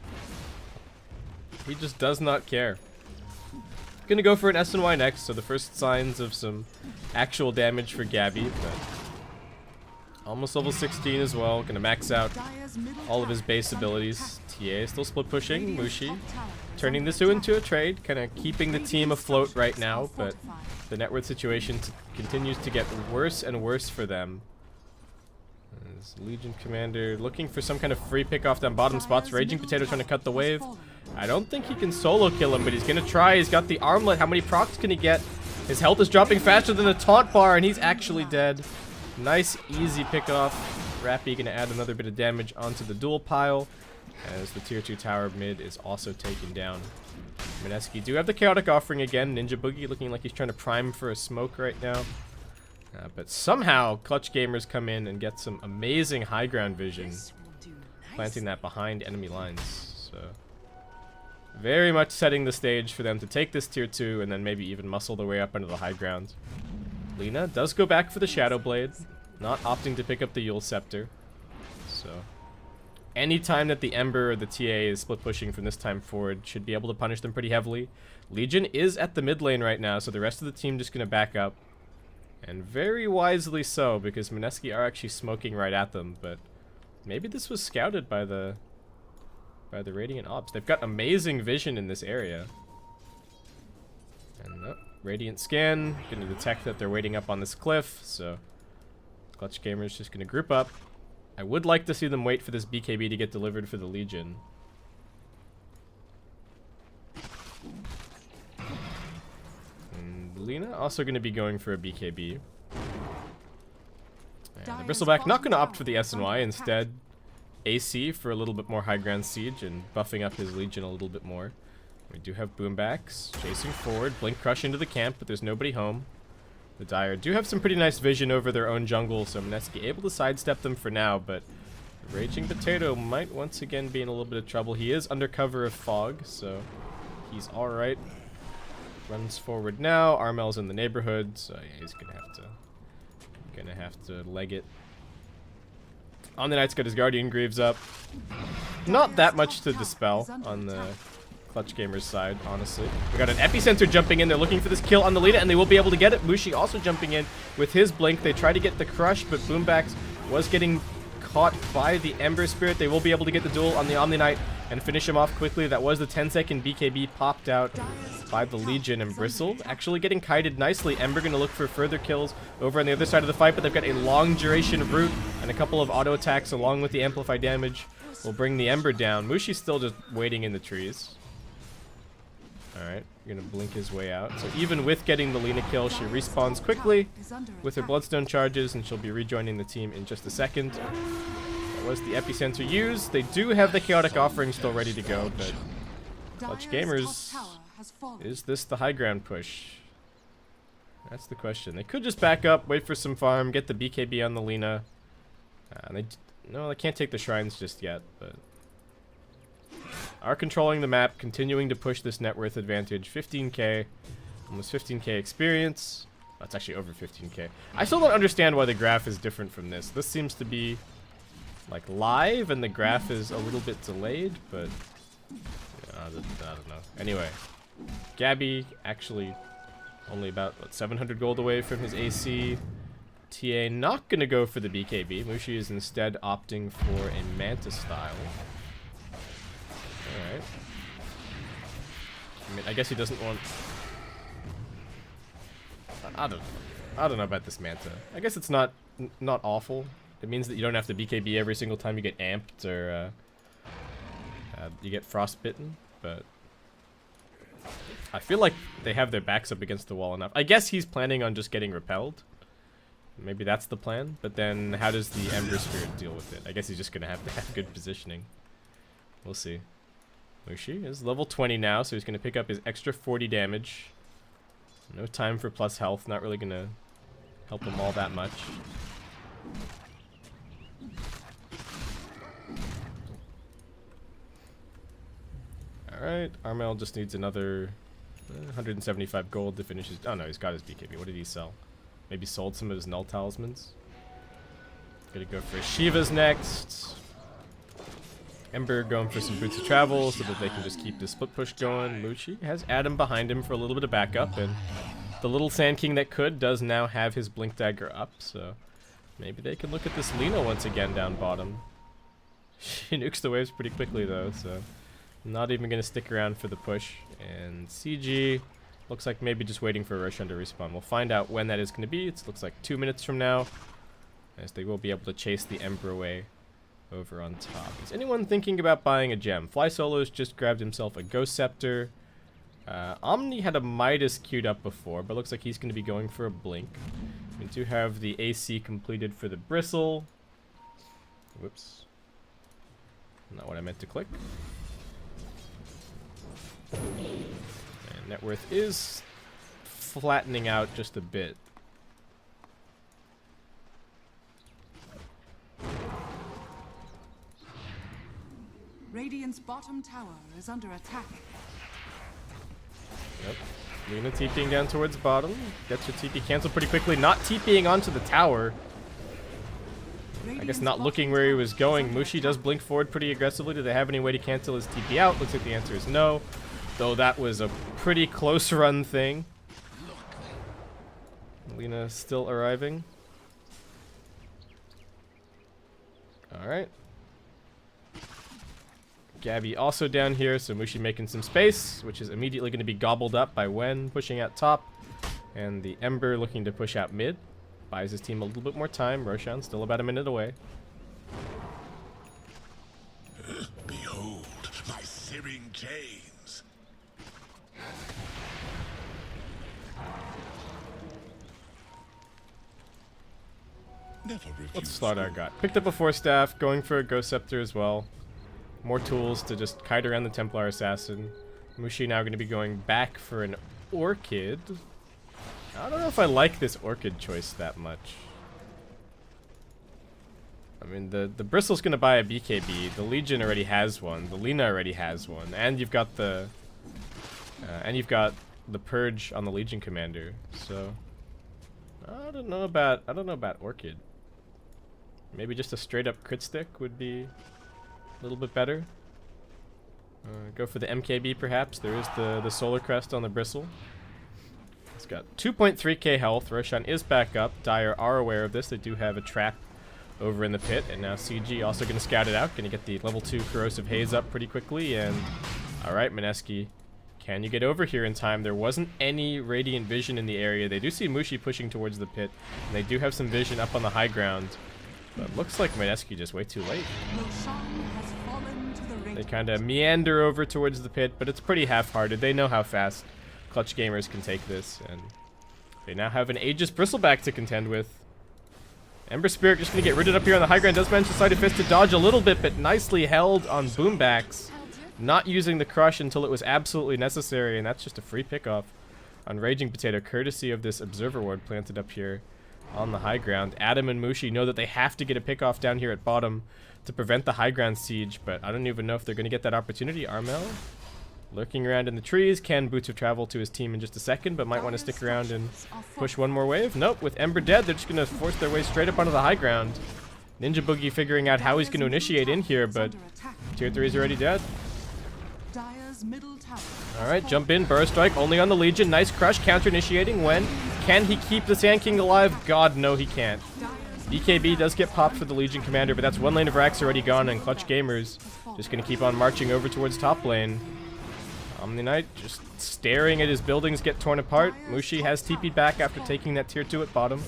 He just does not care. Gonna go for an SNY next, so the first signs of some actual damage for Gabby, but almost level 16 as well. Gonna max out all of his base abilities. TA still split pushing. Mushi turning this into a trade, kind of keeping the team afloat right now, but the net worth situation continues to get worse and worse for them. As Legion Commander looking for some kind of free pick off down bottom spots. Raging Potato trying to cut the wave. I don't think he can solo kill him, but he's gonna try. He's got the armlet. How many procs can he get? His health is dropping faster than the taunt bar, and he's actually dead. Nice, easy pick off. Rappy gonna add another bit of damage onto the duel pile, as the tier 2 tower mid is also taken down. Mineski do have the Chaotic Offering again. Ninja Boogie looking like he's trying to prime for a smoke right now. But somehow, Clutch Gamers come in and get some amazing high ground vision, planting that behind enemy lines. So, very much setting the stage for them to take this tier 2 and then maybe even muscle their way up into the high ground. Lina does go back for the Shadow Blade, not opting to pick up the Yule Scepter. So, anytime that the Ember or the TA is split pushing from this time forward, should be able to punish them pretty heavily. Legion is at the mid lane right now, so the rest of the team just going to back up. And very wisely so, because Mineski are actually smoking right at them, but maybe this was scouted by the Radiant Ops. They've got amazing vision in this area. And Radiant Scan, gonna detect that they're waiting up on this cliff, so Clutch Gamers just gonna group up. I would like to see them wait for this BKB to get delivered for the Legion. Lina also going to be going for a BKB. And the Bristleback not going to opt for the SNY, instead AC for a little bit more high ground siege and buffing up his Legion a little bit more. We do have Boombacks chasing forward, Blink Crush into the camp, but there's nobody home. The Dire do have some pretty nice vision over their own jungle, so Mineski able to sidestep them for now, but Raging Potato might once again be in a little bit of trouble. He is under cover of fog, so he's alright. Runs forward now. Armel's in the neighborhood, so yeah, he's gonna have to leg it. On the Knight's got his Guardian Greaves up. Not that much to dispel on the Clutch Gamers side, honestly. We got an Epicenter jumping in. They're looking for this kill on the Lina, and they will be able to get it. Mushi also jumping in with his Blink. They try to get the crush, but Boombacks was getting caught by the Ember Spirit. They will be able to get the duel on the Omni Knight and finish him off quickly. That was the 10-second BKB popped out by the Legion, and Bristle actually getting kited nicely. Ember going to look for further kills over on the other side of the fight, but they've got a long duration root and a couple of auto attacks along with the amplify damage will bring the Ember down. Mushi's still just waiting in the trees. Alright, going to blink his way out. So even with getting the Lina kill, she respawns quickly with her Bloodstone charges, and she'll be rejoining the team in just a second. That was the Epicenter used. They do have the Chaotic Offering still ready to go, but Clutch Gamers, is this the high ground push? That's the question. They could just back up, wait for some farm, get the BKB on the Lina. No, they can't take the shrines just yet, but are controlling the map, continuing to push this net worth advantage. 15k, almost 15k experience. Oh, it's actually over 15k. I still don't understand why the graph is different from this. This seems to be like live, and the graph is a little bit delayed, but I don't know. Anyway, Gabby actually only about 700 gold away from his AC. TA not gonna go for the BKB. Mushi is instead opting for a Manta style. Alright. I mean, I guess he doesn't want... I don't know about this Manta. I guess it's not awful. It means that you don't have to BKB every single time you get amped or you get frostbitten, but I feel like they have their backs up against the wall enough. I guess he's planning on just getting repelled. Maybe that's the plan, but then how does the Ember Spirit deal with it? I guess he's just gonna have to have good positioning. We'll see. Mushi is level 20 now, so he's gonna pick up his extra 40 damage. No time for plus health, not really gonna help him all that much. Alright, Armel just needs another 175 gold to finish his... Oh no, he's got his BKB. What did he sell? Maybe sold some of his null talismans. Gonna go for Shiva's next. Ember going for some boots of travel so that they can just keep the split push going. Mushi has Adam behind him for a little bit of backup, and the little Sand King that could does now have his Blink Dagger up, so maybe they can look at this Lina once again down bottom. She nukes the waves pretty quickly though, so not even gonna stick around for the push. And CG looks like maybe just waiting for Roshan to respawn. We'll find out when that is going to be. It looks like 2 minutes from now, as they will be able to chase the Ember away over on top. Is anyone thinking about buying a gem? Fly Solo's just grabbed himself a Ghost Scepter. Omni had a Midas queued up before, but looks like he's going to be going for a Blink. We do have the AC completed for the Bristle. Whoops. Not what I meant to click. And net worth is flattening out just a bit. Radiant's bottom tower is under attack. Yep. Lina TPing down towards bottom. Gets her TP canceled pretty quickly. Not TPing onto the tower. I guess not looking where he was going. Mushi does blink forward pretty aggressively. Do they have any way to cancel his TP out? Looks like the answer is no. Though that was a pretty close run thing. Lina still arriving. Alright. Gabby also down here, so Mushi making some space, which is immediately going to be gobbled up by Wen pushing out top. And the Ember looking to push out mid. Buys his team a little bit more time. Roshan still about a minute away. Behold my searing chains. What's Slardar got? Picked up a 4-staff, going for a Ghost Scepter as well. More tools to just kite around the Templar Assassin. Mushi now going to be going back for an Orchid. I don't know if I like this Orchid choice that much. I mean, the Bristle's going to buy a BKB. The Legion already has one. The Lina already has one. And you've got the Purge on the Legion Commander. So I don't know about Orchid. Maybe just a straight up crit stick would be a little bit better. Go for the MKB perhaps. There is the Solar Crest on the Bristle. It's got 2.3k health. Roshan is back up. Dire are aware of this. They do have a trap over in the pit. And now CG also going to scout it out. Going to get the level 2 Corrosive Haze up pretty quickly. And alright, Mineski, can you get over here in time? There wasn't any Radiant Vision in the area. They do see Mushi pushing towards the pit. And they do have some vision up on the high ground. But looks like Mineski just way too late. They kind of meander over towards the pit, but it's pretty half-hearted. They know how fast Clutch gamers can take this, and they now have an Aegis Bristleback to contend with. Ember Spirit just going to get ridded up here on the high ground. Does manage to Sleight of Fist to dodge a little bit, but nicely held on Boombacks. Not using the Crush until it was absolutely necessary, and that's just a free pickoff on Raging Potato, courtesy of this Observer Ward planted up here on the high ground. Adam and Mushi know that they have to get a pickoff down here at bottom to prevent the high ground siege, but I don't even know if they're going to get that opportunity. Armel lurking around in the trees. Can Boots of Travel to his team in just a second, but might want to stick around and push one more wave. Nope, with Ember dead, they're just going to force their way straight up onto the high ground. Ninja Boogie figuring out how he's going to initiate in here, but Tier 3 is already dead. Alright, jump in, Burrow Strike, only on the Legion. Nice Crush, counter initiating when? Can he keep the Sand King alive? God, no he can't. BKB does get popped for the Legion Commander, but that's one lane of Rax already gone, and Clutch Gamers just going to keep on marching over towards top lane. Omni Knight just staring at his buildings get torn apart. Mushi has TP'd back after taking that tier 2 at bottom.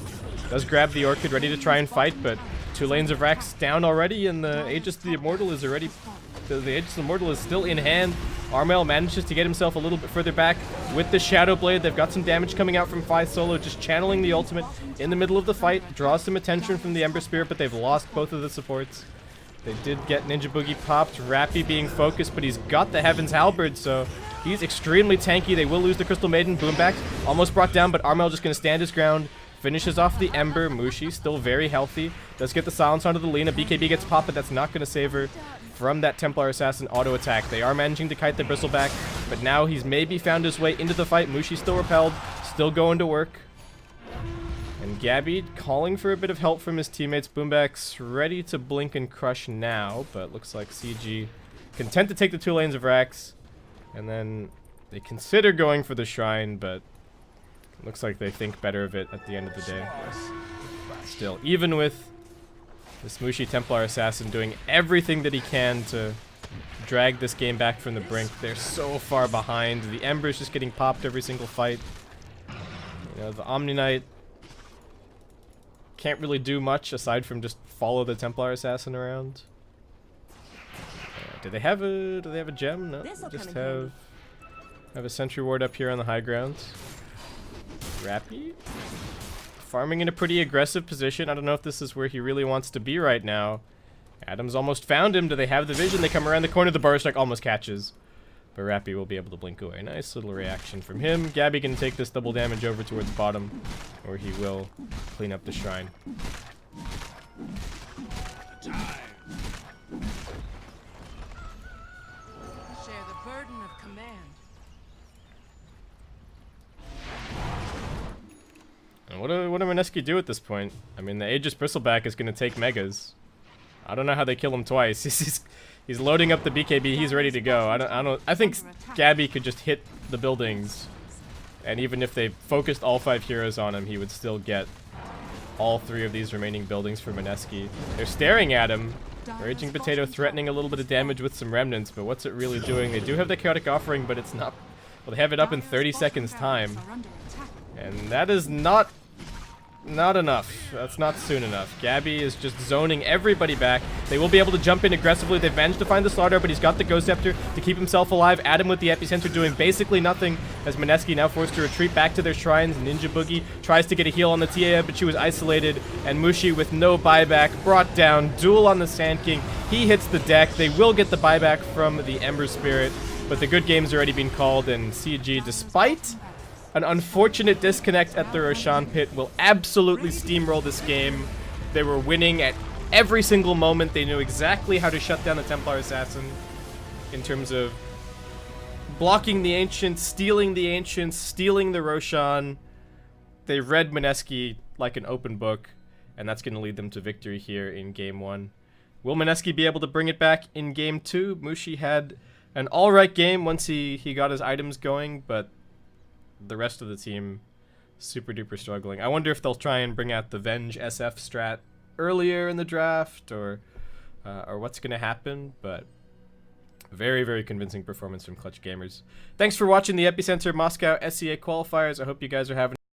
Does grab the Orchid, ready to try and fight, but 2 lanes of Rax down already, and the Aegis the Immortal is already... The Aegis Immortal is still in hand. Armel manages to get himself a little bit further back with the Shadow Blade. They've got some damage coming out from Phi Solo, just channeling the ultimate in the middle of the fight. Draws some attention from the Ember Spirit, but they've lost both of the supports. They did get Ninja Boogie popped, Rappy being focused, but he's got the Heaven's Halberd, so he's extremely tanky. They will lose the Crystal Maiden. Boombacks almost brought down, but Armel just going to stand his ground. Finishes off the Ember. Mushi still very healthy. Does get the silence onto the Lina. BKB gets popped, but that's not going to save her from that Templar Assassin auto attack. They are managing to kite the Bristleback, but now he's maybe found his way into the fight. Mushi still repelled, still going to work. And Gabby calling for a bit of help from his teammates. Boombacks ready to blink and crush now, but looks like CG content to take the 2 lanes of Rax. And then they consider going for the Shrine, but looks like they think better of it at the end of the day. Still, even with this Mushi Templar Assassin doing everything that he can to drag this game back from the brink, they're so far behind. The Ember's just getting popped every single fight. You know, the Omni Knight can't really do much aside from just follow the Templar Assassin around. Do they have a gem? No, they just have a sentry ward up here on the high ground. Rappy farming in a pretty aggressive position. I don't know if this is where he really wants to be right now. Adam's almost found him. Do they have the vision? They come around the corner. The Burrow Strike almost catches, but Rappy will be able to blink away. Nice little reaction from him. Gabby can take this double damage over towards bottom, where he will clean up the Shrine. Share the burden of command. And what do Mineski do at this point? I mean, the Aegis Bristleback is going to take Megas. I don't know how they kill him twice. He's loading up the BKB. He's ready to go. I think Gabby could just hit the buildings, and even if they focused all 5 heroes on him, he would still get all 3 of these remaining buildings for Mineski. They're staring at him. Raging Potato threatening a little bit of damage with some remnants, but what's it really doing? They do have the Chaotic Offering, but it's not... Well, they have it up in 30 seconds time, and that is not enough. That's not soon enough. Gabby is just zoning everybody back. They will be able to jump in aggressively. They've managed to find the Slaughter, but he's got the Ghost Scepter to keep himself alive. Adam with the Epicenter doing basically nothing as Mineski now forced to retreat back to their shrines. Ninja Boogie tries to get a heal on the TA, but she was isolated, and Mushi with no buyback brought down. Duel on the Sand King. He hits the deck. They will get the buyback from the Ember Spirit, but the good game's already been called, and CG, despite an unfortunate disconnect at the Roshan pit, will absolutely steamroll this game. They were winning at every single moment. They knew exactly how to shut down the Templar Assassin in terms of blocking the Ancients, stealing the Roshan. They read Mineski like an open book, and that's going to lead them to victory here in Game 1. Will Mineski be able to bring it back in Game 2? Mushi had an alright game once he got his items going, but the rest of the team super duper struggling. I wonder if they'll try and bring out the Venge SF strat earlier in the draft or what's going to happen, but very, very convincing performance from Clutch Gamers. Thanks for watching the Epicenter Moscow SCA qualifiers. I hope you guys are having